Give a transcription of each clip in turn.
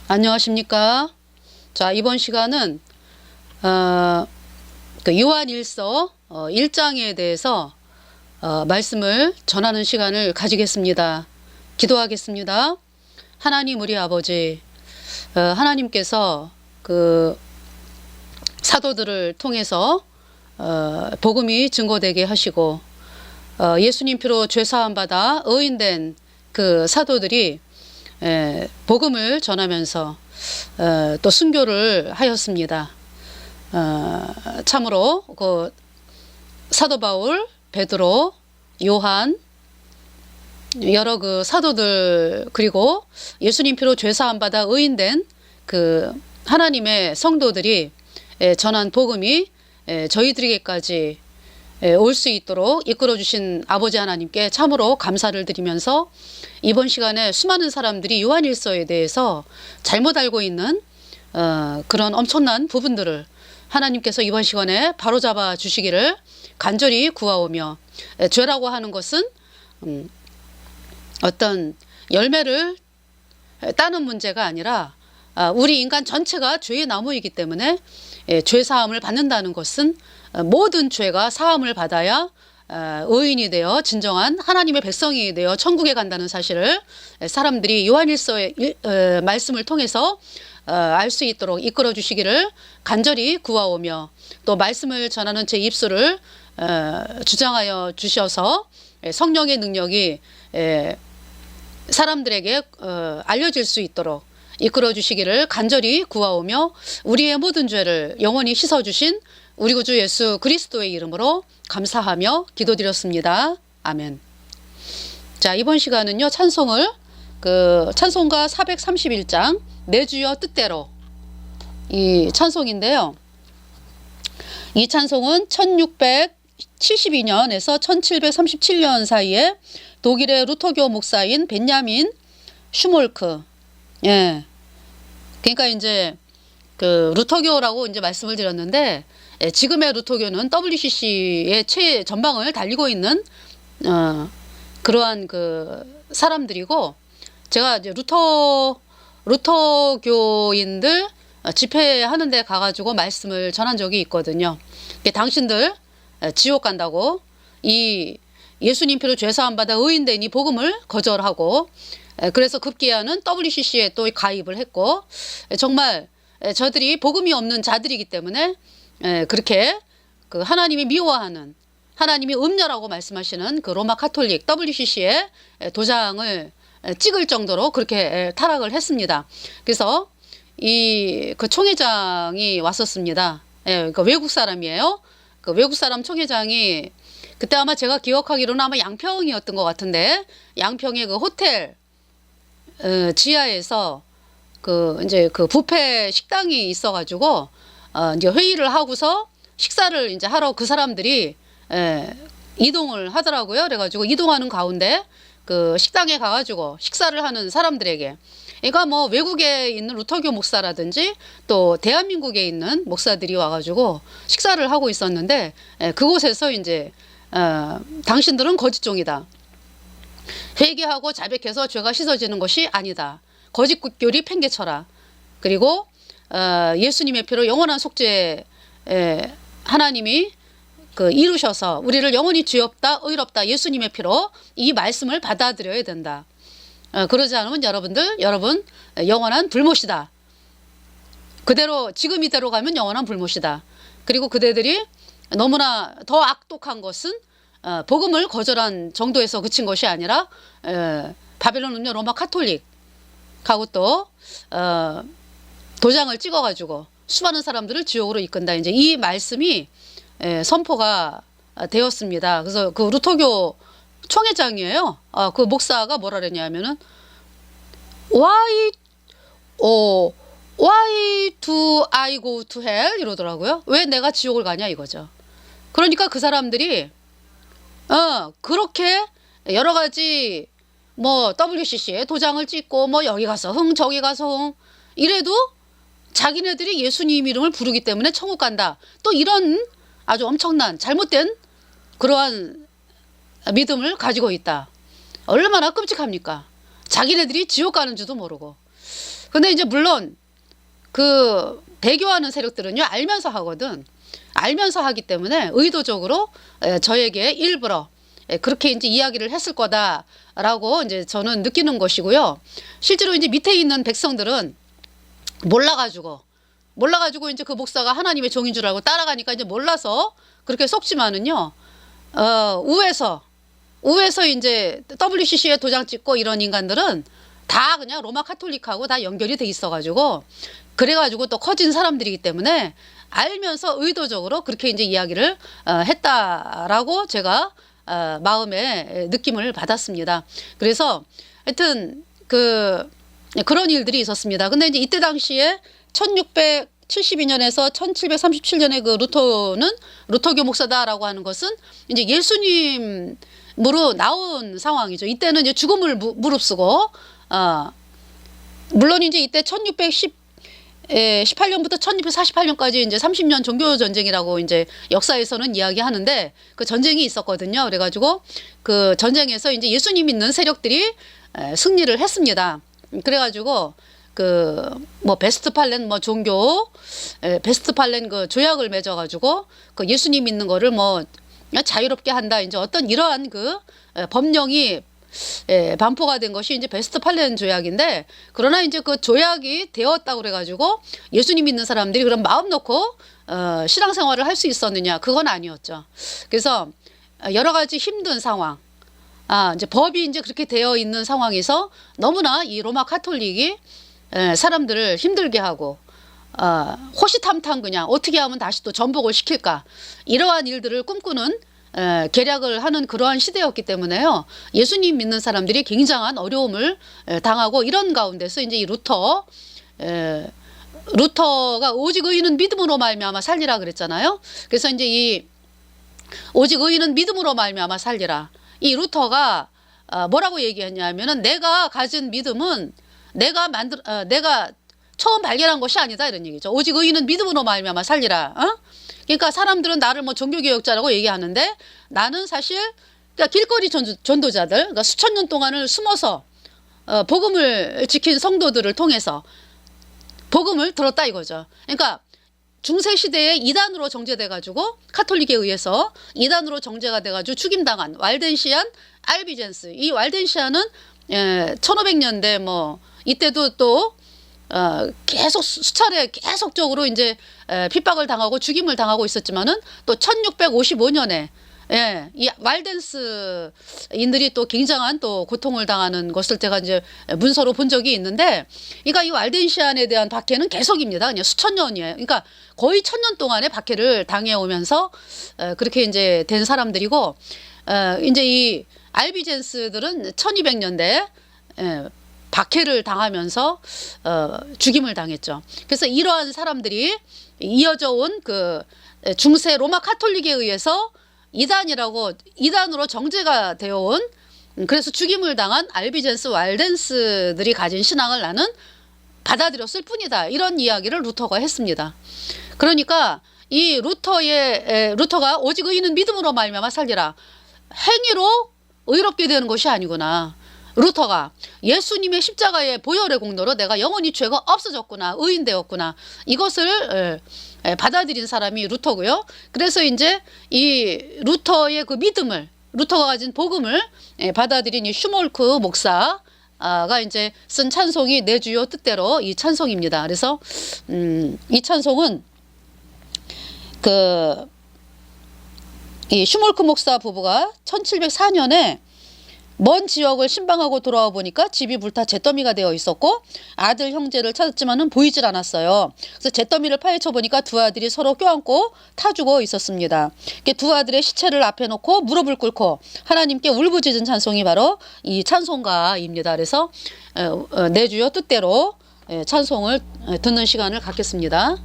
안녕하십니까. 자, 이번 시간은 요한일서 1장에 대해서 말씀을 전하는 시간을 가지겠습니다. 기도하겠습니다. 하나님 우리 아버지, 하나님께서 그 사도들을 통해서 복음이 증거되게 하시고 예수님 피로 죄사함 받아 의인된 그 사도들이 복음을 전하면서 또 순교를 하였습니다. 참으로 그 사도 바울, 베드로, 요한 여러 그 사도들 그리고 예수님 피로 죄사함 받아 의인된 그 하나님의 성도들이 전한 복음이 저희들에게까지 올 수 있도록 이끌어 주신 아버지 하나님께 참으로 감사를 드리면서 이번 시간에 수많은 사람들이 요한일서에 대해서 잘못 알고 있는 그런 엄청난 부분들을 하나님께서 이번 시간에 바로잡아 주시기를 간절히 구하오며, 죄라고 하는 것은 어떤 열매를 따는 문제가 아니라 우리 인간 전체가 죄의 나무이기 때문에 죄 사함을 받는다는 것은 모든 죄가 사함을 받아야 의인이 되어 진정한 하나님의 백성이 되어 천국에 간다는 사실을 사람들이 요한일서의 말씀을 통해서 알 수 있도록 이끌어 주시기를 간절히 구하오며, 또 말씀을 전하는 제 입술을 주장하여 주셔서 성령의 능력이 사람들에게 알려질 수 있도록 이끌어 주시기를 간절히 구하오며, 우리의 모든 죄를 영원히 씻어주신 우리 구주 예수 그리스도의 이름으로 감사하며 기도드렸습니다. 아멘. 자, 이번 시간은요, 찬송을 찬송가 431장 내 주여 뜻대로, 이 찬송인데요. 이 찬송은 1672년에서 1737년 사이에 독일의 루터교 목사인 벤야민 슈몰크, 그러니까 이제 그 루터교라고 이제 말씀을 드렸는데, 지금의 루터교는 WCC의 최전방을 달리고 있는 그러한 그 사람들이고, 제가 이제 루터교인들 집회하는 데 가가지고 말씀을 전한 적이 있거든요. 당신들 지옥 간다고, 이 예수님 피로 죄사함 받아 의인된 이 복음을 거절하고, 그래서 급기야는 WCC에 또 가입을 했고, 정말 저들이 복음이 없는 자들이기 때문에 그렇게 그 하나님이 미워하는, 하나님이 음녀라고 말씀하시는 그 로마 카톨릭 WCC에 도장을 찍을 정도로 그렇게 타락을 했습니다. 그래서 그 총회장이 왔었습니다. 그러니까 외국 사람이에요. 그 외국 사람 총회장이 그때 아마 제가 기억하기로는 아마 양평이었던 것 같은데, 양평의 그 호텔 지하에서 이제 그 뷔페 식당이 있어가지고 이제 회의를 하고서 식사를 이제 하러 그 사람들이 이동을 하더라고요. 그래가지고 이동하는 가운데 그 식당에 가가지고 식사를 하는 사람들에게, 그러니까 뭐 외국에 있는 루터교 목사라든지 또 대한민국에 있는 목사들이 와가지고 식사를 하고 있었는데, 그곳에서 이제 당신들은 거짓종이다, 회개하고 자백해서 죄가 씻어지는 것이 아니다, 거짓교리 팽개쳐라, 그리고 예수님의 피로 영원한 속죄 하나님이 이루셔서 우리를 영원히 죄 없다 의롭다 예수님의 피로 이 말씀을 받아들여야 된다. 그러지 않으면 여러분 영원한 불못이다. 그대로 지금 이대로 가면 영원한 불못이다. 그리고 그대들이 너무나 더 악독한 것은 복음을 거절한 정도에서 그친 것이 아니라 바벨론 음녀 로마 카톨릭하고 또 도장을 찍어가지고 수많은 사람들을 지옥으로 이끈다. 이제 이 말씀이 선포가 되었습니다. 그래서 그 루터교 총회장이에요. 그 목사가 뭐라 그랬냐면은 why do I go to hell 이러더라고요. 왜 내가 지옥을 가냐 이거죠. 그러니까 그 사람들이 그렇게 여러 가지 뭐 WCC에 도장을 찍고 뭐 여기 가서 흥 저기 가서 흥 이래도 자기네들이 예수님 이름을 부르기 때문에 천국 간다. 또 이런 아주 엄청난 잘못된 그러한 믿음을 가지고 있다. 얼마나 끔찍합니까? 자기네들이 지옥 가는 줄도 모르고. 근데 이제 물론 그 배교하는 세력들은요 알면서 하거든. 알면서 하기 때문에 의도적으로 저에게 일부러 그렇게 이제 이야기를 했을 거다라고 이제 저는 느끼는 것이고요. 실제로 이제 밑에 있는 백성들은 몰라가지고 이제 그 목사가 하나님의 종인 줄 알고 따라가니까 이제 몰라서 그렇게 속지만은요. 우에서 이제 WCC에 도장 찍고 이런 인간들은 다 그냥 로마 카톨릭하고 다 연결이 돼 있어가지고 그래가지고 또 커진 사람들이기 때문에 알면서 의도적으로 그렇게 이제 이야기를 했다라고 제가 마음의 느낌을 받았습니다. 그래서 하여튼 그런 일들이 있었습니다. 근데 이제 이때 당시에 1672년에서 1737년에 그 루터교 목사다라고 하는 것은 이제 예수님으로 나온 상황이죠. 이때는 이제 죽음을 무릅쓰고 물론 이제 이때 1618년부터 1648년까지 이제 30년 종교 전쟁이라고 이제 역사에서는 이야기하는데 그 전쟁이 있었거든요. 그래가지고 그 전쟁에서 이제 예수님 믿는 세력들이 승리를 했습니다. 그래가지고 그 뭐 베스트팔렌 뭐 종교 베스트팔렌 그 조약을 맺어가지고 그 예수님 믿는 거를 뭐 자유롭게 한다. 이제 어떤 이러한 그 법령이 반포가 된 것이 이제 베스트팔렌 조약인데 그러나 이제 그 조약이 되었다고 그래가지고 예수님 믿는 사람들이 그런 마음 놓고 신앙생활을 할 수 있었느냐 그건 아니었죠. 그래서 여러 가지 힘든 상황, 이제 법이 이제 그렇게 되어 있는 상황에서 너무나 이 로마 카톨릭이 사람들을 힘들게 하고 호시탐탐 그냥 어떻게 하면 다시 또 전복을 시킬까 이러한 일들을 꿈꾸는 계략을 하는 그러한 시대였기 때문에요. 예수님 믿는 사람들이 굉장한 어려움을 당하고 이런 가운데서 이제 이 루터가 오직 의인은 믿음으로 말미암아 살리라 그랬잖아요. 그래서 이제 이 오직 의인은 믿음으로 말미암아 살리라. 이 루터가 뭐라고 얘기했냐면은 내가 가진 믿음은 내가 처음 발견한 것이 아니다 이런 얘기죠. 오직 의인은 믿음으로 말미암아 살리라. 그러니까 사람들은 나를 뭐 종교개혁자라고 얘기하는데 나는 사실 그러니까 길거리 전도자들 그러니까 수천 년 동안을 숨어서 복음을 지킨 성도들을 통해서 복음을 들었다 이거죠. 그러니까 중세시대에 이단으로 정제돼가지고 카톨릭에 의해서 이단으로 정제가 돼가지고 죽임당한 waldensian 알비젠스. 이 waldensian은 1500년대 뭐 이때도 또 계속 수차례 계속적으로 이제 핍박을 당하고 죽임을 당하고 있었지만은 또 1655년에 이 왈덴스인들이 또 굉장한 또 고통을 당하는 것을 제가 이제 문서로 본 적이 있는데, 그러니까 이 왈덴시안에 대한 박해는 계속입니다. 그냥 수천 년이에요. 그러니까 거의 1000년 동안의 박해를 당해오면서 그렇게 이제 된 사람들이고, 이제 이 알비젠스들은 1200년대 박해를 당하면서 죽임을 당했죠. 그래서 이러한 사람들이 이어져 온 그 중세 로마 카톨릭에 의해서 이단으로 정제가 되어 온 그래서 죽임을 당한 알비젠스 왈덴스들이 가진 신앙을 나는 받아들였을 뿐이다. 이런 이야기를 루터가 했습니다. 그러니까 이 루터가 오직 의인은 믿음으로 말미암아 살리라. 행위로 의롭게 되는 것이 아니구나. 루터가 예수님의 십자가의 보혈의 공로로 내가 영원히 죄가 없어졌구나, 의인 되었구나, 이것을 받아들인 사람이 루터고요. 그래서 이제 이 루터의 그 믿음을, 루터가 가진 복음을 받아들인 이 슈몰크 목사가 이제 쓴 찬송이 내 주여 뜻대로 이 찬송입니다. 그래서 이 찬송은 이 슈몰크 목사 부부가 1704년에 먼 지역을 신방하고 돌아와 보니까 집이 불타 잿더미가 되어 있었고 아들 형제를 찾았지만은 보이질 않았어요. 그래서 잿더미를 파헤쳐 보니까 두 아들이 서로 껴안고 타주고 있었습니다. 두 아들의 시체를 앞에 놓고 무릎을 꿇고 하나님께 울부짖은 찬송이 바로 이 찬송가입니다. 그래서 내 주여 뜻대로 찬송을 듣는 시간을 갖겠습니다.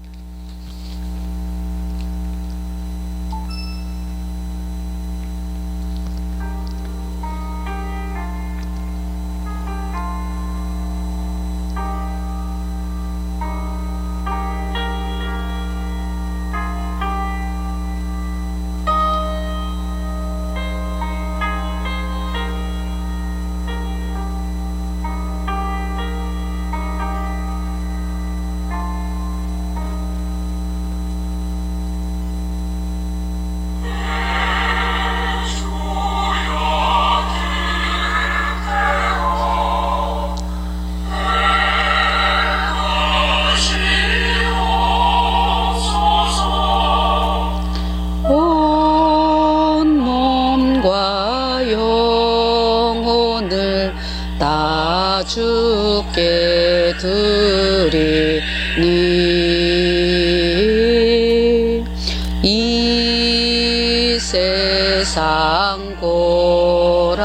그리니 이 세상 고락간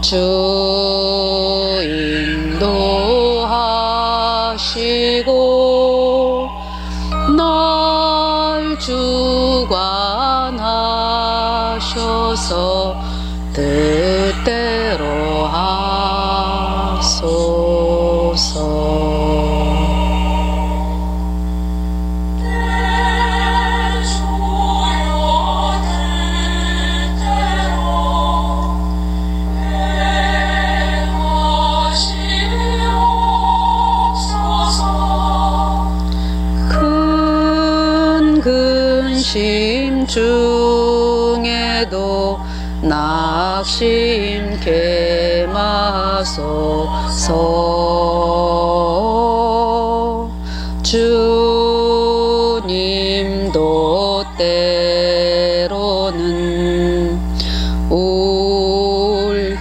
주 인도하시고 날 주관하셔서 뜻대로 하소서. 근심 중에도 낙심케 마소서. 주님도 때로는 울기도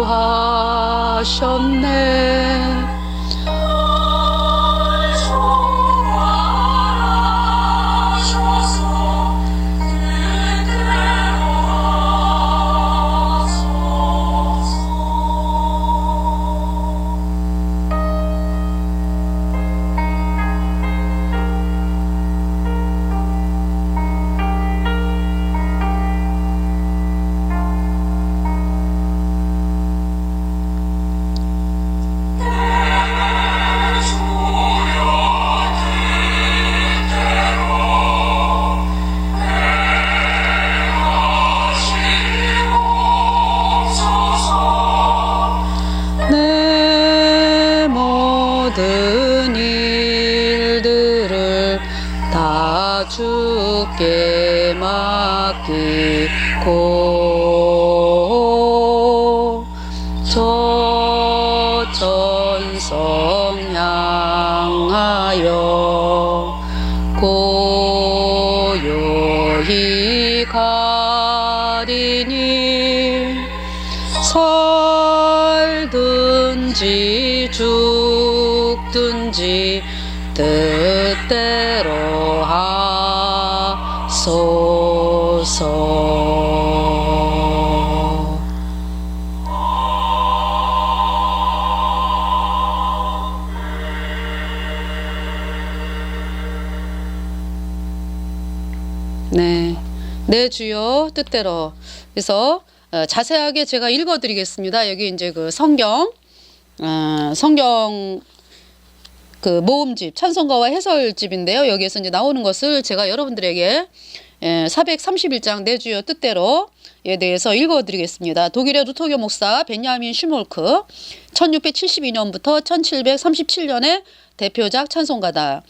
하셨네. 내 모든 일들을 다 주께 맡기고 저 천성 향하여 고요히 가리니 살든지 죽든지 뜻대로 하소서. 네, 내 주여 뜻대로. 그래서 자세하게 제가 읽어드리겠습니다. 여기 이제 그 성경 그 모음집 찬송가와 해설집인데요. 여기에서 이제 나오는 것을 제가 여러분들에게 431장 내 주여 뜻대로에 대해서 읽어드리겠습니다. 독일의 루터교 목사 베냐민 슈몰크 1672년부터 1737년의 대표작 찬송가다.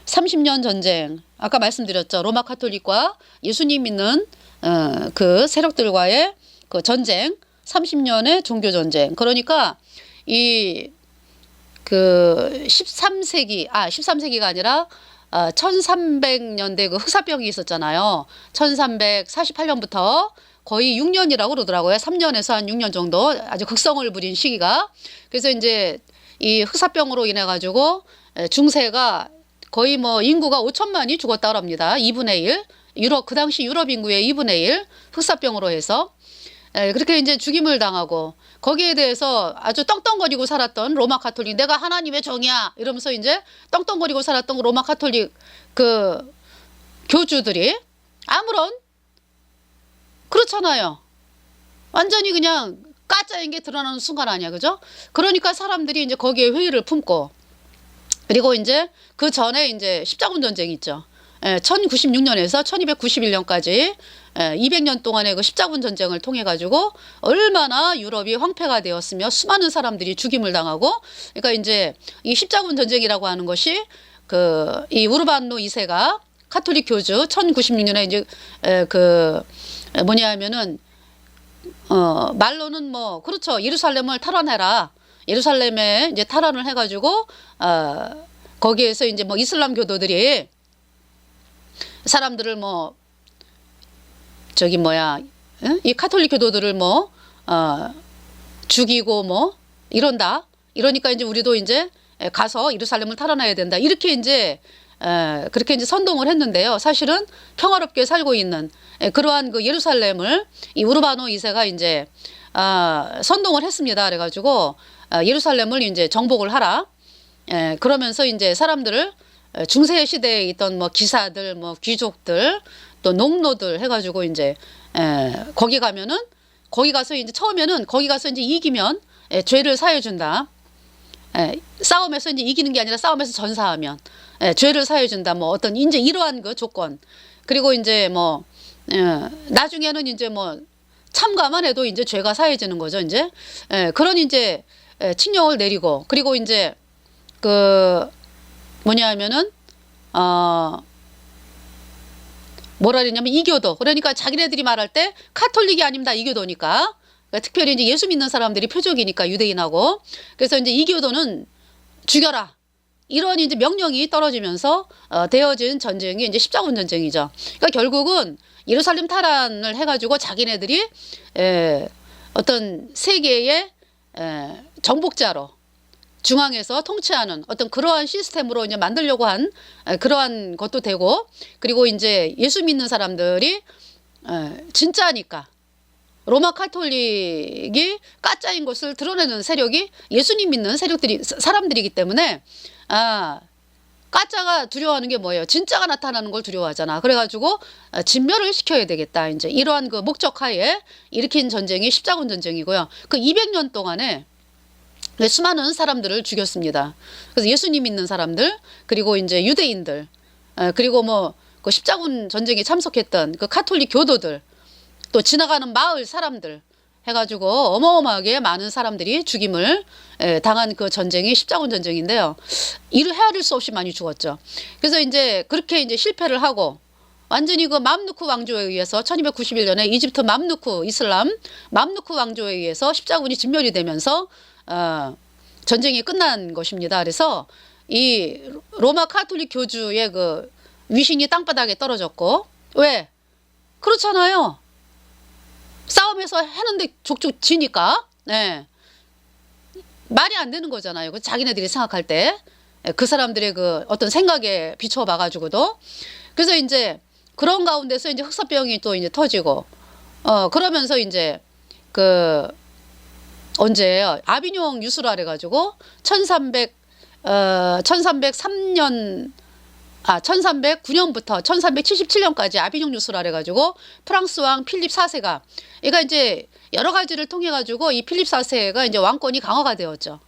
30년 전쟁, 아까 말씀드렸죠. 로마 카톨릭과 예수님 믿는 그 세력들과의 그 전쟁, 30년의 종교 전쟁. 그러니까 이 그 13세기가 아니라 1300년대 그 흑사병이 있었잖아요. 1348년부터 거의 6년이라고 그러더라고요. 3년에서 한 6년 정도 아주 극성을 부린 시기가. 그래서 이제 이 흑사병으로 인해 가지고 중세가 거의 뭐 인구가 5천만이 죽었다고 합니다. 2분의 1. 유럽, 그 당시 유럽 인구의 2분의 1 흑사병으로 해서 그렇게 이제 죽임을 당하고 거기에 대해서 아주 떵떵거리고 살았던 로마 카톨릭, 내가 하나님의 종이야 이러면서 이제 떵떵거리고 살았던 로마 카톨릭 그 교주들이 아무런, 그렇잖아요. 완전히 그냥 가짜인 게 드러나는 순간 아니야, 그죠? 그러니까 사람들이 이제 거기에 회의를 품고, 그리고 이제 그 전에 이제 십자군 전쟁이 있죠. 1096년에서 1291년까지 200년 동안의 그 십자군 전쟁을 통해 가지고 얼마나 유럽이 황폐가 되었으며 수많은 사람들이 죽임을 당하고, 그러니까 이제 이 십자군 전쟁이라고 하는 것이 그 이 우르반노 2세가 카톨릭 교주 1096년에 이제 그 뭐냐 하면은 말로는 뭐 그렇죠. 예루살렘을 탈환해라. 예루살렘에 이제 탈환을 해가지고 거기에서 이제 뭐 이슬람 교도들이 사람들을 뭐 저기 뭐야 이 카톨릭 교도들을 뭐 죽이고 뭐 이런다. 이러니까 이제 우리도 이제 가서 예루살렘을 탈환해야 된다. 이렇게 이제 그렇게 이제 선동을 했는데요. 사실은 평화롭게 살고 있는 그러한 그 예루살렘을 이 우르바노 2세가 이제 선동을 했습니다. 그래가지고 예루살렘을 이제 정복을 하라. 그러면서 이제 사람들을 중세 시대에 있던 뭐 기사들, 뭐 귀족들, 또 농노들 해가지고 이제 거기 가면은 거기 가서 이제 처음에는 거기 가서 이제 이기면 죄를 사해 준다. 싸움에서 이제 이기는 게 아니라 싸움에서 전사하면 죄를 사해 준다. 뭐 어떤 이제 이러한 그 조건. 그리고 이제 뭐 나중에는 이제 뭐 참가만 해도 이제 죄가 사해지는 거죠. 이제 그런 이제 칙령을 내리고 그리고 이제 그 뭐냐 하면은 뭐라 그러냐면 이교도. 그러니까 자기네들이 말할 때 카톨릭이 아닙니다. 이교도니까. 그러니까 특별히 이제 예수 믿는 사람들이 표적이니까 유대인하고. 그래서 이제 이교도는 죽여라. 이런 이제 명령이 떨어지면서 되어진 전쟁이 이제 십자군 전쟁이죠. 그러니까 결국은 예루살렘 탈환을 해가지고 자기네들이 어떤 세계의 정복자로 중앙에서 통치하는 어떤 그러한 시스템으로 이제 만들려고 한 그러한 것도 되고 그리고 이제 예수 믿는 사람들이 진짜니까 로마 카톨릭이 가짜인 것을 드러내는 세력이 예수님 믿는 사람들이기 때문에 가짜가 두려워하는 게 뭐예요? 진짜가 나타나는 걸 두려워하잖아. 그래가지고 진멸을 시켜야 되겠다. 이제 이러한 그 목적하에 일으킨 전쟁이 십자군 전쟁이고요. 그 200년 동안에 수많은 사람들을 죽였습니다. 그래서 예수님 믿는 사람들 그리고 이제 유대인들 그리고 뭐 그 십자군 전쟁에 참석했던 그 카톨릭 교도들 또 지나가는 마을 사람들 해가지고 어마어마하게 많은 사람들이 죽임을 당한 그 전쟁이 십자군 전쟁인데요. 이를 헤아릴 수 없이 많이 죽었죠. 그래서 이제 그렇게 이제 실패를 하고 완전히 그 맘루크 왕조에 의해서 1291년에 이집트 맘루크 이슬람 맘루크 왕조에 의해서 십자군이 진멸이 되면서 전쟁이 끝난 것입니다. 그래서 이 로마 카톨릭 교주의 그 위신이 땅바닥에 떨어졌고 왜? 그렇잖아요. 싸움에서 했는데 족족 지니까 말이 안 되는 거잖아요. 자기네들이 생각할 때 그 사람들의 그 어떤 생각에 비춰봐 가지고도 그래서 이제 그런 가운데서 이제 흑사병이 또 이제 터지고 그러면서 이제 그 언제예요? 아비뇽 유수라 그래가지고 1309년부터 1377년까지 아비뇽 유수라 그래가지고 프랑스 왕 필립 4세가 그러니까 이제 여러 가지를 통해 가지고 이 필립 4세가 이제 왕권이 강화가 되었죠.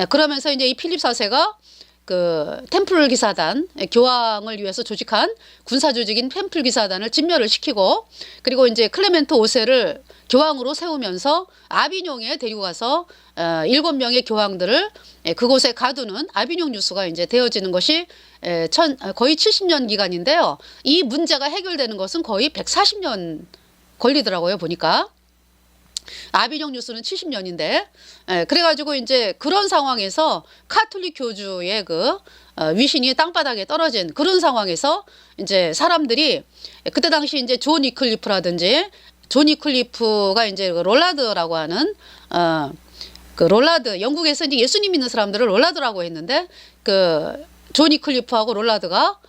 그러면서 이제 이 필립 4세가 그 템플 기사단 교황을 위해서 조직한 군사 조직인 템플 기사단을 진멸을 시키고 그리고 이제 클레멘트 5세를 교황으로 세우면서 아비뇽에 데리고 가서 7명의 교황들을 그곳에 가두는 아비뇽 유수가 이제 되어지는 것이 거의 70년 기간인데요. 이 문제가 해결되는 것은 거의 140년 걸리더라고요. 보니까. 아비뇽 유수는 70년인데 그래가지고 이제 그런 상황에서 카톨릭 교주의 그 위신이 땅바닥에 떨어진 그런 상황에서 이제 사람들이 그때 당시 이제 존 위클리프라든지 존 위클리프가 이제 롤라드라고 하는 그 롤라드 영국에서 이제 예수님 믿는 사람들을 롤라드라고 했는데 그 존 위클리프하고 롤라드가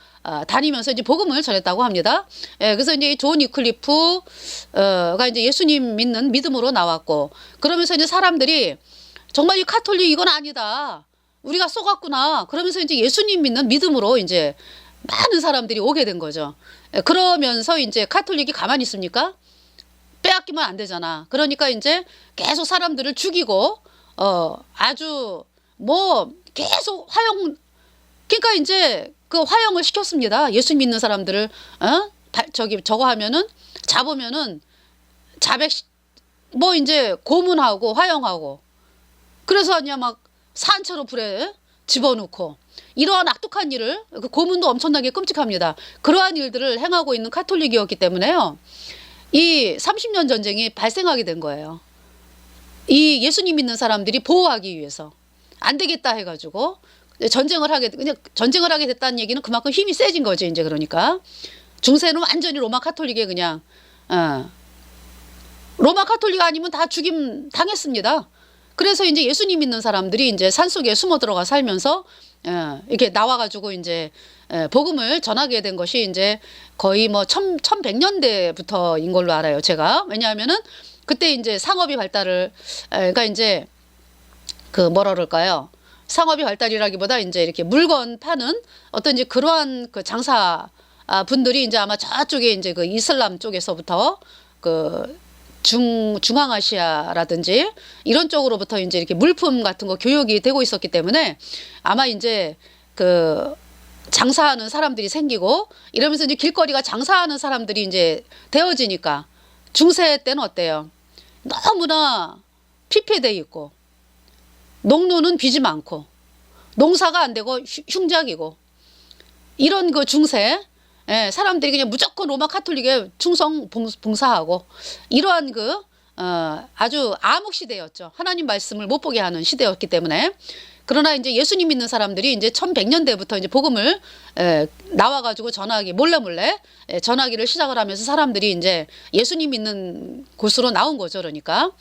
다니면서 이제 복음을 전했다고 합니다. 그래서 이제 존 위클리프가 이제 예수님 믿는 믿음으로 나왔고 그러면서 이제 사람들이 정말 이 카톨릭 이건 아니다. 우리가 속았구나. 그러면서 이제 예수님 믿는 믿음으로 이제 많은 사람들이 오게 된 거죠. 그러면서 이제 카톨릭이 가만히 있습니까? 빼앗기면 안 되잖아. 그러니까 이제 계속 사람들을 죽이고 아주 뭐 계속 그러니까 이제 그 화형을 시켰습니다. 예수 믿는 사람들을 저거 하면은 잡으면은 뭐 이제 고문하고 화형하고 그래서 그냥 막 산채로 불에 집어넣고 이러한 악독한 일을 그 고문도 엄청나게 끔찍합니다. 그러한 일들을 행하고 있는 카톨릭이었기 때문에요. 이 30년 전쟁이 발생하게 된 거예요. 이 예수님 믿는 사람들이 보호하기 위해서 안 되겠다 해가지고 전쟁을 하게 됐다는 얘기는 그만큼 힘이 세진 거죠. 이제 그러니까 중세는 완전히 로마 카톨릭에 그냥 로마 카톨릭 아니면 다 죽임 당했습니다. 그래서 이제 예수님 믿는 사람들이 이제 산속에 숨어 들어가 살면서 이렇게 나와가지고 이제 복음을 전하게 된 것이 이제 거의 뭐 1100년대부터인 걸로 알아요, 제가. 왜냐하면은 그때 이제 상업이 발달을, 그러니까 이제 그 뭐라 그럴까요? 상업이 발달이라기보다 이제 이렇게 물건 파는 어떤 이제 그러한 그 장사 분들이 이제 아마 저쪽에 이제 그 이슬람 쪽에서부터 그 중앙아시아라든지 이런 쪽으로부터 이제 이렇게 물품 같은 거 교역이 되고 있었기 때문에 아마 이제 그 장사하는 사람들이 생기고 이러면서 이제 길거리가 장사하는 사람들이 이제 되어지니까 중세 때는 어때요? 너무나 피폐돼 있고 농노는 빚이 많고 농사가 안 되고 흉작이고 이런 그 중세 사람들이 그냥 무조건 로마 카톨릭에 충성 봉사하고 이러한 그 아주 암흑 시대였죠. 하나님 말씀을 못 보게 하는 시대였기 때문에. 그러나 이제 예수님 믿는 사람들이 이제 1100년대부터 이제 복음을 나와가지고 전하기 몰래 전하기를 시작을 하면서 사람들이 이제 예수님 믿는 곳으로 나온 거죠. 그러니까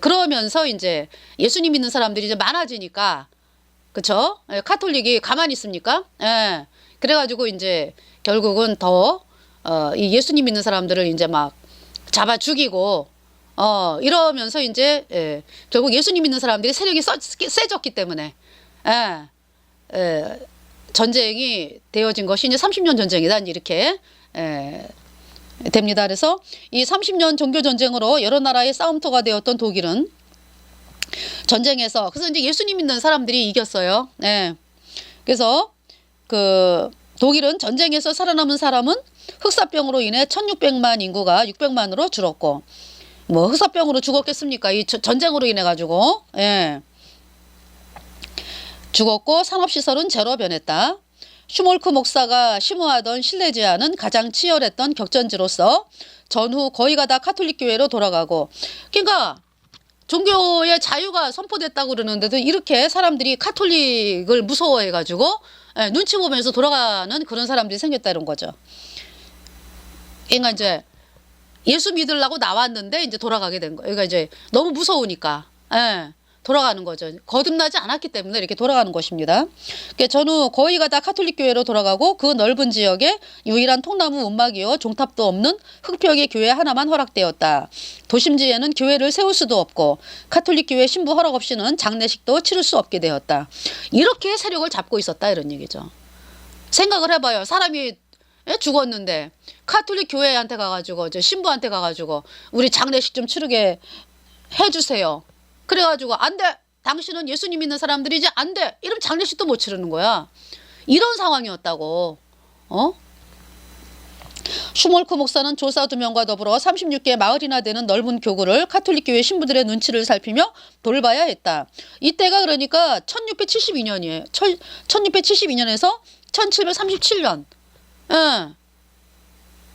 그러면서 이제 예수님 믿는 사람들이 이제 많아지니까 그쵸? 카톨릭이 가만히 있습니까? 그래가지고 이제 결국은 더 이 예수님 믿는 사람들을 이제 막 잡아 죽이고 이러면서 이제 결국 예수님 믿는 사람들이 세력이 세졌기 때문에 전쟁이 되어진 것이 이제 30년 전쟁이다 이렇게 됩니다. 그래서 이 30년 종교 전쟁으로 여러 나라의 싸움터가 되었던 독일은 전쟁에서 그래서 이제 예수님 믿는 사람들이 이겼어요. 그래서 그 독일은 전쟁에서 살아남은 사람은 흑사병으로 인해 1600만 인구가 600만으로 줄었고 뭐 흑사병으로 죽었겠습니까? 이 전쟁으로 인해 가지고 죽었고 산업시설은 제로 변했다. 슈몰크 목사가 심호하던 실레지아는 가장 치열했던 격전지로서 전후 거의가 다 카톨릭 교회로 돌아가고 그러니까 종교의 자유가 선포됐다고 그러는데도 이렇게 사람들이 카톨릭을 무서워해가지고 눈치 보면서 돌아가는 그런 사람들이 생겼다는 거죠. 그러니까 이제 예수 믿으려고 나왔는데 이제 돌아가게 된 거예요. 그러니까 이제 너무 무서우니까 돌아가는 거죠. 거듭나지 않았기 때문에 이렇게 돌아가는 것입니다. 그러니까 전후 거의가 다 카톨릭 교회로 돌아가고 그 넓은 지역에 유일한 통나무 움막이요 종탑도 없는 흙벽의 교회 하나만 허락되었다. 도심지에는 교회를 세울 수도 없고 카톨릭 교회 신부 허락 없이는 장례식도 치를 수 없게 되었다. 이렇게 세력을 잡고 있었다 이런 얘기죠. 생각을 해봐요. 사람이 죽었는데 카톨릭 교회한테 가가지고 신부한테 가가지고 우리 장례식 좀 치르게 해주세요. 그래가지고 안 돼. 당신은 예수님 믿는 사람들이지 안 돼. 이러면 장례식도 못 치르는 거야. 이런 상황이었다고. 슈몰크 목사는 조사 2명과 더불어 36개 마을이나 되는 넓은 교구를 카톨릭 교회 신부들의 눈치를 살피며 돌봐야 했다. 이때가 그러니까 1672년이에요. 1672년에서 1737년.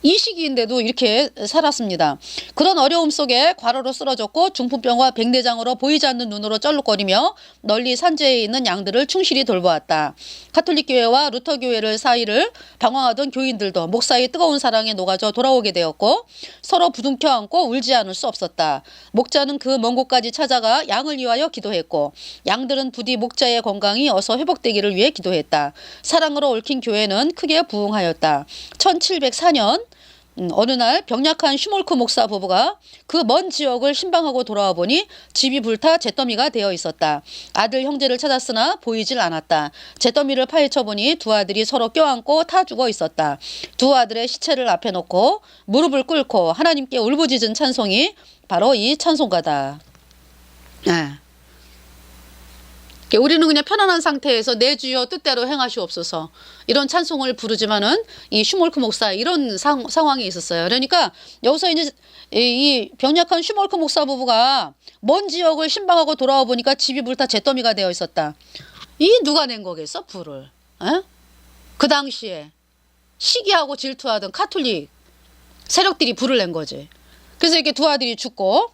이 시기인데도 이렇게 살았습니다. 그런 어려움 속에 과로로 쓰러졌고 중풍병과 백내장으로 보이지 않는 눈으로 쩔룩거리며 널리 산지에 있는 양들을 충실히 돌보았다. 카톨릭 교회와 루터 교회를 사이를 방황하던 교인들도 목사의 뜨거운 사랑에 녹아져 돌아오게 되었고 서로 부둥켜 안고 울지 않을 수 없었다. 목자는 그 먼 곳까지 찾아가 양을 위하여 기도했고 양들은 부디 목자의 건강이 어서 회복되기를 위해 기도했다. 사랑으로 얽힌 교회는 크게 부흥하였다. 1704년 어느 날 병약한 슈몰크 목사 부부가 그 먼 지역을 신방하고 돌아와 보니 집이 불타 잿더미가 되어 있었다. 아들 형제를 찾았으나 보이질 않았다. 잿더미를 파헤쳐 보니 두 아들이 서로 껴안고 타 죽어 있었다. 두 아들의 시체를 앞에 놓고 무릎을 꿇고 하나님께 울부짖은 찬송이 바로 이 찬송가다. 우리는 그냥 편안한 상태에서 내 주여 뜻대로 행하시옵소서 이런 찬송을 부르지만은 이 슈몰크 목사 이런 상황이 있었어요. 그러니까 여기서 이제 이 병약한 슈몰크 목사 부부가 먼 지역을 신방하고 돌아와 보니까 집이 불타 잿더미가 되어 있었다. 이 누가 낸 거겠어 불을? 그 당시에 시기하고 질투하던 카톨릭 세력들이 불을 낸 거지. 그래서 이렇게 두 아들이 죽고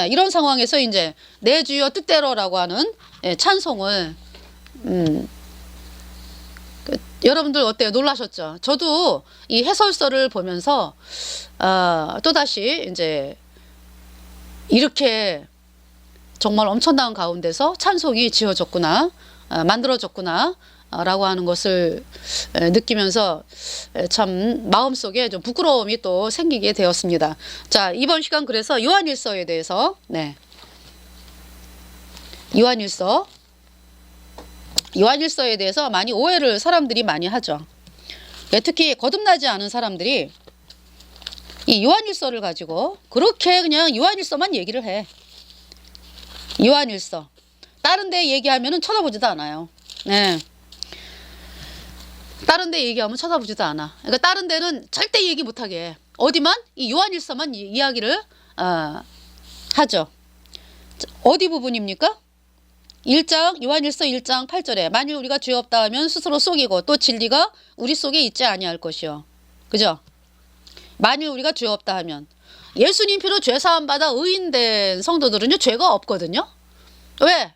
이런 상황에서 이제 내 주여 뜻대로라고 하는 찬송을 여러분들 어때요? 놀라셨죠? 저도 이 해설서를 보면서 또다시 이제 이렇게 정말 엄청난 가운데서 찬송이 지어졌구나, 만들어졌구나 라고 하는 것을 느끼면서 참 마음속에 좀 부끄러움이 또 생기게 되었습니다. 자, 이번 시간 그래서 요한일서에 대해서 요한일서에 대해서 많이 오해를 사람들이 많이 하죠. 특히 거듭나지 않은 사람들이 이 요한일서를 가지고 그렇게 그냥 요한일서만 얘기를 해. 요한일서. 다른 데 얘기하면은 쳐다보지도 않아요. 네. 다른 데 얘기하면 쳐다보지도 않아. 그러니까 다른 데는 절대 얘기 못하게 해. 어디만? 이 요한일서만 이야기를 하죠. 어디 부분입니까? 1장 요한일서 1장 8절에 만일 우리가 죄 없다 하면 스스로 속이고 또 진리가 우리 속에 있지 아니할 것이요. 그죠? 만일 우리가 죄 없다 하면 예수님 피로 죄 사함 받아 의인된 성도들은요 죄가 없거든요. 왜?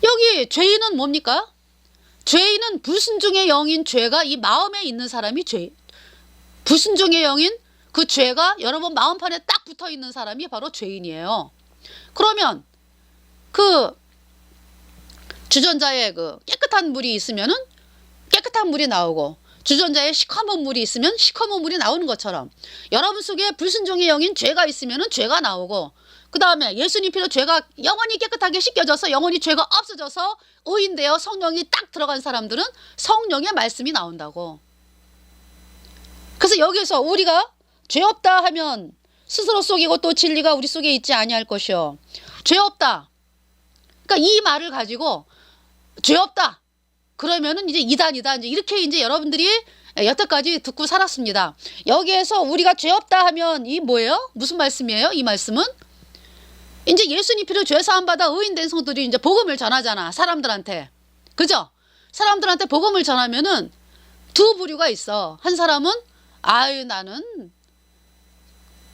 여기 죄인은 뭡니까? 죄인은 불순종의 영인 죄가 이 마음에 있는 사람이 불순종의 영인 그 죄가 여러분 마음판에 딱 붙어 있는 사람이 바로 죄인이에요. 그러면 그 주전자에 그 깨끗한 물이 있으면은 깨끗한 물이 나오고 주전자에 시커먼 물이 있으면 시커먼 물이 나오는 것처럼 여러분 속에 불순종의 영인 죄가 있으면은 죄가 나오고, 그 다음에 예수님 피로 죄가 영원히 깨끗하게 씻겨져서 영원히 죄가 없어져서 의인되어 성령이 딱 들어간 사람들은 성령의 말씀이 나온다고. 그래서 여기서 우리가 죄 없다 하면 스스로 속이고 또 진리가 우리 속에 있지 아니할 것이요. 죄 없다. 그러니까 이 말을 가지고 죄 없다. 그러면은 이제 이단이다. 이렇게 이제 여러분들이 여태까지 듣고 살았습니다. 여기에서 우리가 죄 없다 하면 이 뭐예요? 무슨 말씀이에요? 이 말씀은 이제 예수님 피로 죄 사함 받아 의인된 성도들이 이제 복음을 전하잖아. 사람들한테. 그죠? 사람들한테 복음을 전하면은 두 부류가 있어. 한 사람은 아유 나는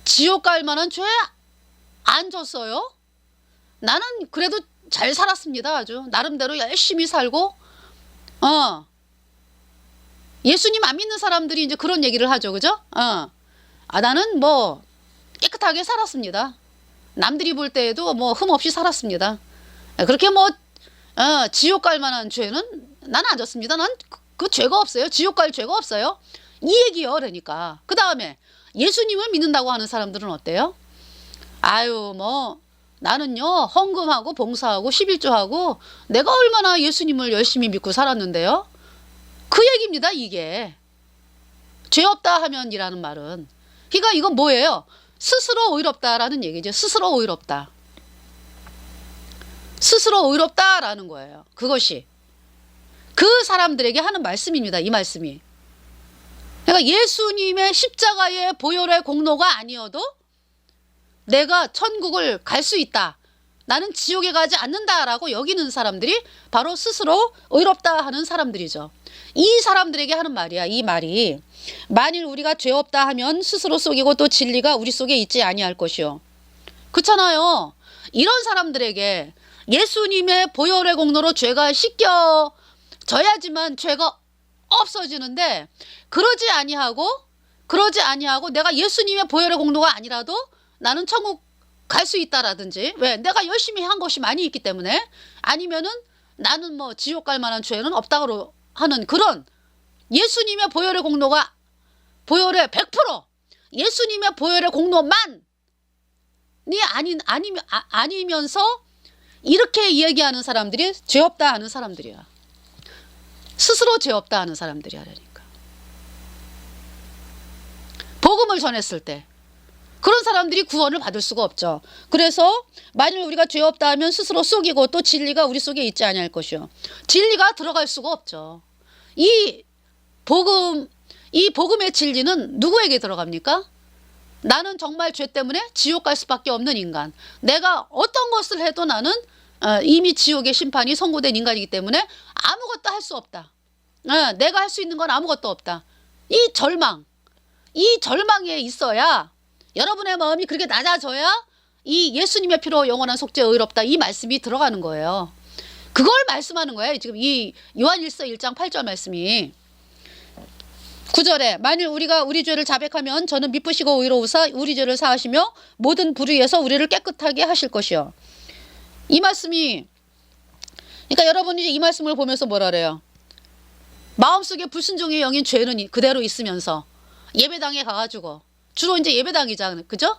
지옥 갈 만한 죄 안 졌어요. 나는 그래도 잘 살았습니다. 아주 나름대로 열심히 살고 예수님 안 믿는 사람들이 이제 그런 얘기를 하죠. 그죠? 나는 뭐 깨끗하게 살았습니다. 남들이 볼 때에도 뭐 흠 없이 살았습니다. 그렇게 뭐 지옥 갈 만한 죄는 난 안 졌습니다. 난 그 죄가 없어요. 지옥 갈 죄가 없어요. 이 얘기요. 그러니까 그 다음에 예수님을 믿는다고 하는 사람들은 어때요? 아유 뭐 나는요 헌금하고 봉사하고 11조하고 내가 얼마나 예수님을 열심히 믿고 살았는데요. 그 얘기입니다. 이게 죄 없다 하면이라는 말은. 그러니까 이건 뭐예요? 스스로 의롭다라는 얘기죠. 스스로 의롭다. 스스로 의롭다라는 거예요. 그것이 그 사람들에게 하는 말씀입니다. 이 말씀이. 그러니까 예수님의 십자가의 보혈의 공로가 아니어도 내가 천국을 갈 수 있다. 나는 지옥에 가지 않는다라고 여기는 사람들이 바로 스스로 의롭다 하는 사람들이죠. 이 사람들에게 하는 말이야. 이 말이 만일 우리가 죄 없다 하면 스스로 속이고 또 진리가 우리 속에 있지 아니할 것이요. 그렇잖아요. 이런 사람들에게 예수님의 보혈의 공로로 죄가 씻겨져야지만 죄가 없어지는데 그러지 아니하고 내가 예수님의 보혈의 공로가 아니라도 나는 천국 갈 수 있다라든지, 왜? 내가 열심히 한 것이 많이 있기 때문에, 아니면은 나는 뭐 지옥 갈 만한 죄는 없다고 하는 그런 예수님의 보혈의 공로가 보혈의 100% 예수님의 보혈의 공로만이 아니면서 이렇게 얘기하는 사람들이 죄 없다 하는 사람들이야. 스스로 죄 없다 하는 사람들이야. 그러니까 복음을 전했을 때 그런 사람들이 구원을 받을 수가 없죠. 그래서 만일 우리가 죄 없다 하면 스스로 속이고 또 진리가 우리 속에 있지 아니할 것이요. 진리가 들어갈 수가 없죠. 이 복음의 진리는 누구에게 들어갑니까? 나는 정말 죄 때문에 지옥 갈 수밖에 없는 인간. 내가 어떤 것을 해도 나는 이미 지옥의 심판이 선고된 인간이기 때문에 아무것도 할 수 없다. 내가 할 수 있는 건 아무것도 없다. 이 절망에 있어야, 여러분의 마음이 그렇게 낮아져야 이 예수님의 피로 영원한 속죄 의롭다 이 말씀이 들어가는 거예요. 그걸 말씀하는 거예요. 지금 이 요한일서 1장 8절 말씀이. 9절에 만일 우리가 우리 죄를 자백하면 저는 미쁘시고 의로우사 우리 죄를 사하시며 모든 불의에서 우리를 깨끗하게 하실 것이요. 이 말씀이, 그러니까 여러분이 이 말씀을 보면서 뭐라 그래요? 마음속에 불순종의 영인 죄는 그대로 있으면서 예배당에 가가지고, 주로 이제 예배당이잖아, 그죠?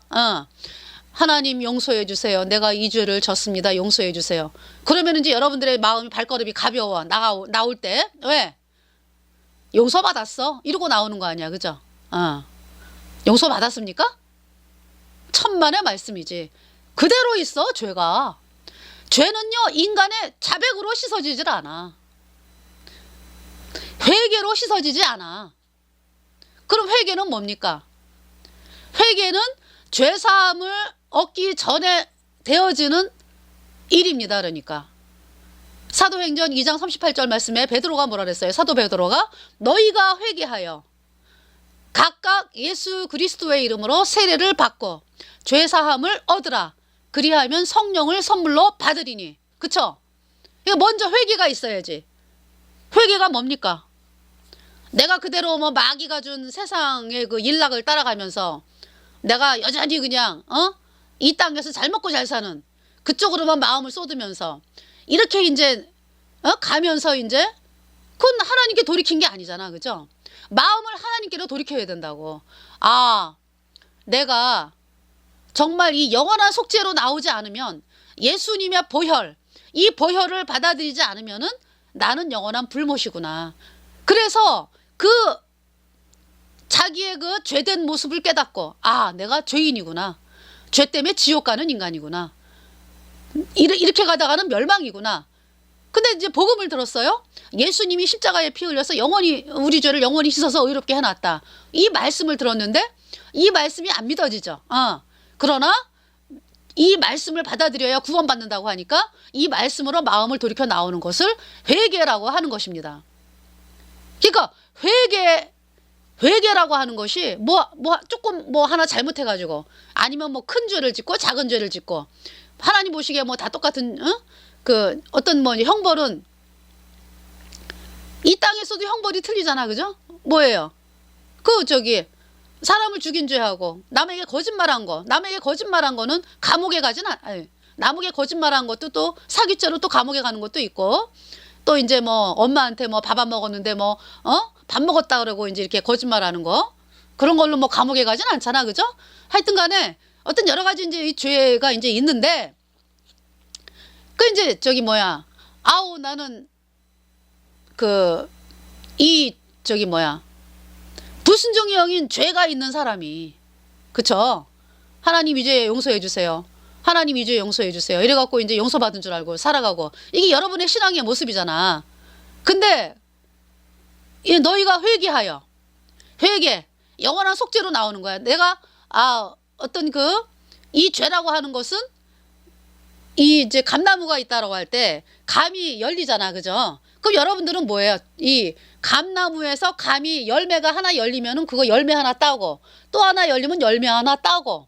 하나님 용서해 주세요. 내가 이 죄를 졌습니다. 용서해 주세요. 그러면 이제 여러분들의 마음이, 발걸음이 가벼워. 나올 때. 왜? 용서받았어. 이러고 나오는 거 아니야. 그죠? 용서받았습니까? 천만의 말씀이지. 그대로 있어, 죄가. 죄는요, 인간의 자백으로 씻어지질 않아. 회개로 씻어지지 않아. 그럼 회개는 뭡니까? 회개는 죄사함을 얻기 전에 되어지는 일입니다. 그러니까 사도행전 2장 38절 말씀에 베드로가 뭐라 그랬어요? 사도 베드로가 너희가 회개하여 각각 예수 그리스도의 이름으로 세례를 받고 죄사함을 얻으라. 그리하면 성령을 선물로 받으리니. 그쵸? 이거 먼저 회개가 있어야지. 회개가 뭡니까? 내가 그대로 뭐 마귀가 준 세상의 그 일락을 따라가면서 내가 여전히 그냥 이 땅에서 잘 먹고 잘 사는 그쪽으로만 마음을 쏟으면서 이렇게 이제 가면서 이제 그건 하나님께 돌이킨 게 아니잖아. 그죠? 마음을 하나님께로 돌이켜야 된다고. 내가 정말 이 영원한 속죄로 나오지 않으면, 예수님의 보혈, 이 보혈을 받아들이지 않으면은 나는 영원한 불못이구나. 그래서 그 자기의 그 죄된 모습을 깨닫고, 내가 죄인이구나. 죄 때문에 지옥 가는 인간이구나. 이렇게 가다가는 멸망이구나. 근데 이제 복음을 들었어요. 예수님이 십자가에 피 흘려서 영원히 우리 죄를 영원히 씻어서 의롭게 해놨다. 이 말씀을 들었는데 이 말씀이 안 믿어지죠. 그러나 이 말씀을 받아들여야 구원받는다고 하니까 이 말씀으로 마음을 돌이켜 나오는 것을 회개라고 하는 것입니다. 그러니까 회개라고 하는 것이 조금 하나 잘못해가지고, 아니면 뭐 큰 죄를 짓고 작은 죄를 짓고, 하나님 보시기에 뭐 다 똑같은, 그 어떤 뭐 형벌은, 이 땅에서도 형벌이 틀리잖아. 그죠? 뭐예요? 사람을 죽인 죄하고 남에게 거짓말한 거는 감옥에 가진 남에게 거짓말한 것도 또 사기죄로 또 감옥에 가는 것도 있고, 또 이제 뭐 엄마한테 뭐 밥 안 먹었는데 밥 먹었다 그러고 이제 이렇게 거짓말하는 거, 그런 걸로 뭐 감옥에 가진 않잖아. 그죠? 하여튼 간에 어떤 여러 가지 이제 이 죄가 이제 있는데, 그 이제 나는 불순종의 영인 죄가 있는 사람이, 그쵸? 하나님 이 죄 용서해 주세요. 하나님 이 죄 용서해 주세요. 이래갖고 이제 용서받은 줄 알고 살아가고, 이게 여러분의 신앙의 모습이잖아. 근데 너희가 회개, 영원한 속죄로 나오는 거야. 내가 이 죄라고 하는 것은, 이 이제 감나무가 있다라고 할 때 감이 열리잖아. 그죠? 그럼 여러분들은 뭐예요? 이 감나무에서 감이 열매가 하나 열리면은 그거 열매 하나 따고, 또 하나 열리면 열매 하나 따고,